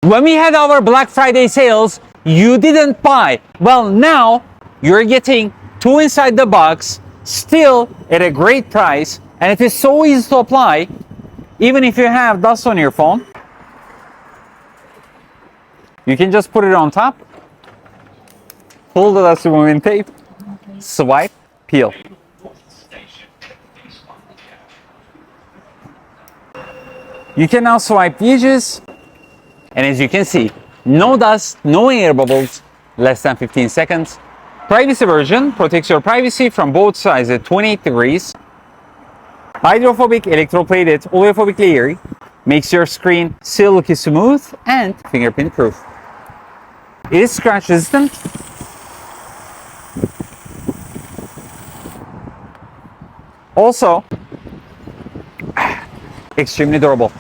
When we had our Black Friday sales, you didn't buy. Well, now you're getting 2 inside the box, still at a great price, and it is so easy to apply, even if you have dust on your phone. You can just put it on top, pull the dust removing tape, swipe, peel. You can now swipe the edges, and as you can see, no dust, no air bubbles, less than 15 seconds. Privacy version protects your privacy from both sides at 28 degrees. Hydrophobic electroplated oleophobic layer makes your screen silky smooth and fingerprint proof. It is scratch resistant. Also, extremely durable.